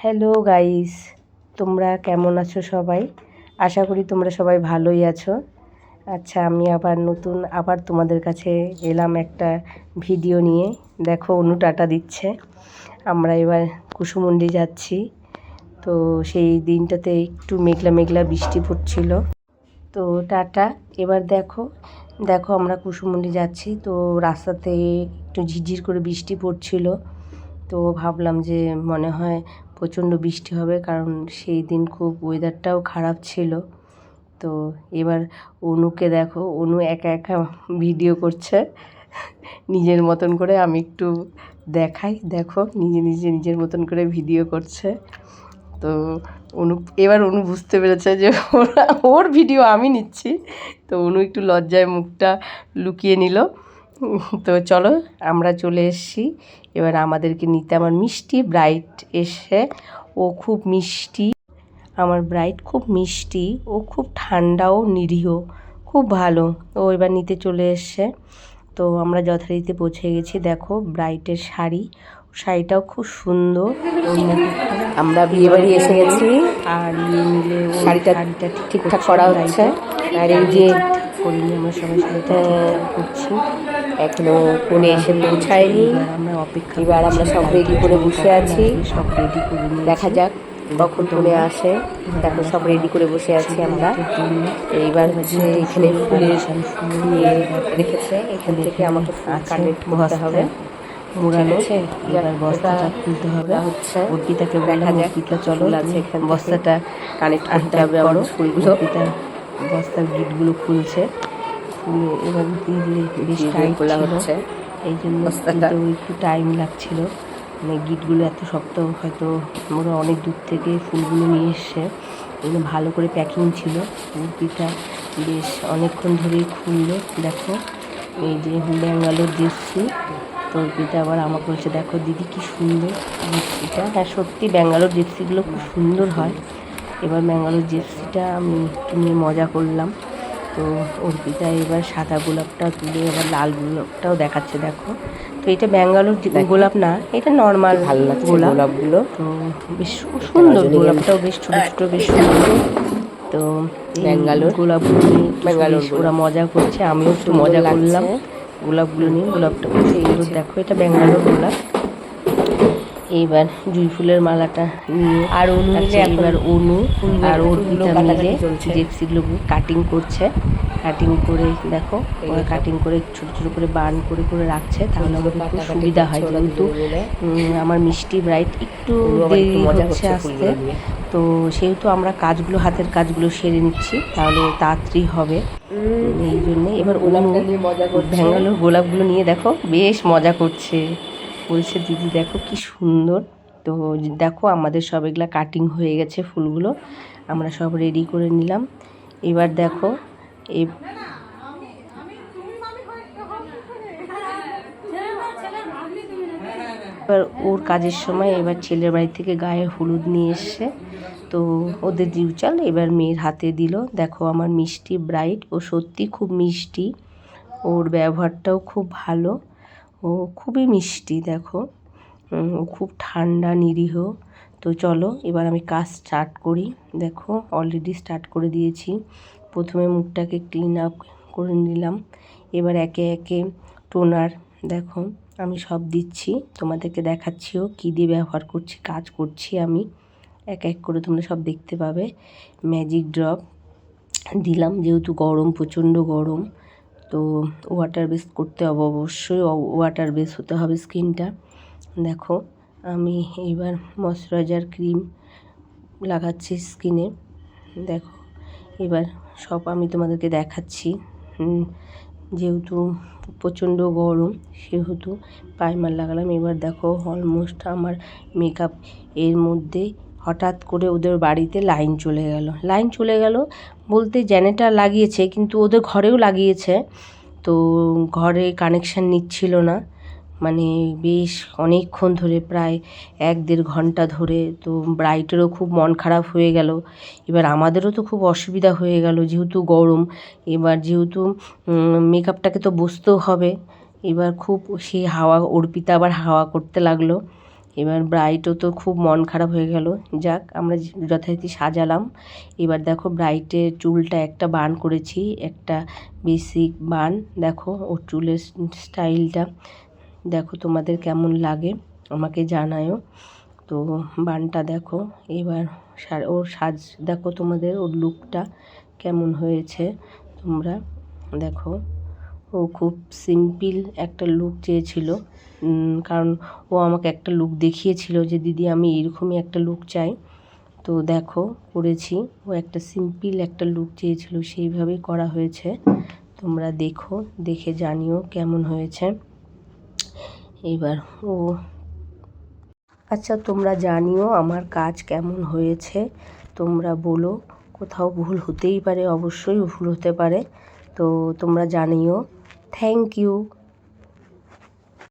Hello guys, তোমরা কেমন আছো সবাই? আশা করি তোমরা সবাই ভালোই আছো। আচ্ছা, আমি আবার তোমাদের কাছে এলাম একটা ভিডিও নিয়ে। দেখো, অনু টাটা দিচ্ছে। আমরা এবার কুসুমুন্ডি যাচ্ছি। তো সেই দিনটাতে একটু মেঘলা মেঘলা বৃষ্টি পড়ছিল। তো টাটা। এবার দেখো দেখো আমরা কুসুমুন্ডি যাচ্ছি। তো রাস্তাতে একটু ঝিরঝির করে বৃষ্টি পড়ছিল। তো ভাবলাম যে মনে হয় প্রচণ্ড বৃষ্টি হবে, কারণ সেই দিন খুব ওয়েদারটাও খারাপ ছিল। তো এবার অনুকে দেখো, অনু একা একা ভিডিও করছে নিজের মতন করে। আমি একটু দেখাই, দেখো নিজের মতন করে ভিডিও করছে। তো অনু বুঝতে পেরেছে যে ওর ভিডিও আমি নিচ্ছি। তো অনু একটু লজ্জায় মুখটা লুকিয়ে নিল। তো চলো, আমরা চলে এসেছি এবার আমাদেরকে নিতে। আমার মিষ্টি ব্রাইট এসে, ও খুব মিষ্টি, আমার ব্রাইট খুব মিষ্টি, ও খুব ঠান্ডাও নিরীহ, খুব ভালো। ও এবার নিতে চলে এসছে। তো আমরা যথারীতি পৌঁছে গেছি। দেখো ব্রাইটের শাড়িটাও খুব সুন্দর। আমরা বিয়ে বাড়ি এসে গেছি, আর নিলে শাড়িটা ঠিকঠাক করা হচ্ছে। আর এই যে করিনি, আমরা সবাই শাড়িটা করছি। এখনো কোণে এসে পৌঁছায়নি। এবার আমরা সব রেডি করে বসে আছি। সব রেডি করে দেখা যাক কখন কোণে আসে। দেখো সব রেডি করে বসে আছি আমরা। এইবার হচ্ছে এখানে ফুলের নিয়ে রেখেছে, এখান থেকে আমাকে ফুল কানেক্ট করতে হবে। মুড়ানো, এবার বস্তাটা খুলতে হবে। হচ্ছে অর্পিতাকে দেখা যাক অর্পিতা চলো, আছে এখানে বস্তাটা কানেক্ট করতে হবে আমার ফুলগুলো। অর্পিতা বস্তার গিটগুলো খুলছে। খুলে এবার বেশ টাইট খোলা হচ্ছে, এই জন্য বস্তাটা একটু টাইম লাগছিল। মানে গিটগুলো এত শক্ত, হয়তো ওরা অনেক দূর থেকে ফুলগুলো নিয়ে এসছে, এগুলো ভালো করে প্যাকিং ছিল। অর্পিতা বেশ অনেকক্ষণ ধরেই খুললো। দেখো এই যে ব্যাঙ্গালোর জিপসি। তো অর্পিতা আবার আমাকে বলছে, দেখো দিদি কি সুন্দর জিপসিটা। হ্যাঁ সত্যি, ব্যাঙ্গালোর জিপসিগুলো খুব সুন্দর হয়। এবার ব্যাঙ্গালোর জিপসিটা আমি একটু নিয়ে মজা করলাম। তো অর্পিতা এবার সাদা গোলাপটা তুলে এবার লাল গোলাপটাও দেখাচ্ছে। দেখো, তো এটা ব্যাঙ্গালোর গোলাপ না, এটা নর্মাল ভালো লাগছে গোলাপগুলো। তো বেশ সুন্দর, গোলাপটাও বেশ ছোটো ছোটো, বেশ সুন্দর। তো ব্যাঙ্গালোর গোলাপগুলো নিয়ে ওরা মজা করছে, আমিও একটু মজা করলাম গোলাপগুলো নিয়ে। গোলাপটা খুব সুন্দর, দেখো এটা ব্যাঙ্গালোর গোলাপ। এইবার জুঁই ফুলের মালাটা নিয়ে আর অনু এবার অনু আর অর্পিতা মিলে জিপসিগুলো কাটিং করছে। কাটিং করে দেখো, ওরা কাটিং করে ছোটো ছোটো করে বান করে করে রাখছে, তাহলে আমাদের খুব সুবিধা হয়। যেহেতু আমার মিষ্টি ব্রাইট একটু দেরি হচ্ছে আসতে, তো সেহেতু আমরা হাতের কাজগুলো সেরে নিচ্ছি, তাহলে তাড়াতাড়ি হবে। এই জন্যে এবার ব্যাঙ্গালোর গোলাপগুলো নিয়ে দেখো বেশ মজা করছে, বলছে দিদি দেখো কি সুন্দর। তো দেখো আমাদের সব এগুলা কাটিং হয়ে গেছে, ফুলগুলো আমরা সব রেডি করে নিলাম। এবার দেখো এবার ওর কাজের সময় এবার ছেলের বাড়ি থেকে গায়ে হলুদ নিয়ে এসছে। তো ওদের রিচুয়াল এবার মেয়ের হাতে দিল। দেখো আমার মিষ্টি ব্রাইট, ও সত্যি খুব মিষ্টি, ওর ব্যবহারটাও খুব ভালো, ও খুবই মিষ্টি। দেখো ও খুব ঠান্ডা নিরীহ। তো চলো এবার আমি কাজ স্টার্ট করি। দেখো অলরেডি স্টার্ট করে দিয়েছি। প্রথমে মুখটাকে ক্লিন আপ করে নিলাম, এবার একে একে টোনার দেখো আমি সব দিচ্ছি, তোমাদেরকে দেখাচ্ছিও কী দিয়ে ব্যবহার করছি, কাজ করছি আমি। এক এক করে তোমরা সব দেখতে পাবে। ম্যাজিক ড্রপ দিলাম, যেহেতু গরম, প্রচণ্ড গরম, তো ওয়াটার বেস করতে হবে, অবশ্যই ওয়াটার বেস হতে হবে স্কিনটা। দেখো আমি এইবার ময়শ্চারাইজার ক্রিম লাগাচ্ছি স্কিনে। দেখো এবার সব আমি তোমাদেরকে দেখাচ্ছি। যেহেতু প্রচণ্ড গরম, সেহেতু প্রাইমার লাগালাম। এবার দেখো অলমোস্ট আমার মেকআপ এর মধ্যে হঠাৎ করে ওদের বাড়িতে লাইন চলে গেল বলতে জেনারেটর লাগিয়েছে, কিন্তু ওদের ঘরেও লাগিয়েছে, তো ঘরে কানেকশান নিচ্ছিল না। মানে বেশ অনেকক্ষণ ধরে, প্রায় 1-1.5 ঘন্টা ধরে। তো ব্রাইটেরও খুব মন খারাপ হয়ে গেল। এবার আমাদেরও তো খুব অসুবিধা হয়ে গেল, যেহেতু গরম। এবার যেহেতু মেকআপটাকে তো বসতেও হবে, এবার খুব সেই হাওয়া, অর্পিতা আবার হাওয়া করতে লাগলো। এবার ব্রাইডও তো খুব মন খারাপ হয়ে গেল। যাক, আমরা যথারীতি সাজালাম। এবার দেখো ব্রাইডের চুলটা একটা বান করেছি, একটা বেসিক বান। দেখো ওর চুলের স্টাইলটা দেখো, তোমাদের কেমন লাগে আমাকে জানায়ও। তো বানটা দেখো, এবার ওর সাজ দেখো, তোমাদের ওর লুকটা কেমন হয়েছে তোমরা দেখো। ও খুব সিম্পল একটা লুক চেয়েছিল, কারণ ও আমাকে একটা লুক দেখিয়েছিল যে দিদি আমি এরকমই একটা লুক চাই। তো দেখো করেছি, ও একটা সিম্পল একটা লুক চেয়েছিল, সেইভাবেই করা হয়েছে। তোমরা দেখো, দেখে জানিও কেমন হয়েছে। এবার ও আচ্ছা, তোমরা জানিও আমার কাজ কেমন হয়েছে, তোমরা বলো। কোথাও ভুল হতেই পারে, অবশ্যই ভুল হতে পারে, তো তোমরা জানিও। Thank you.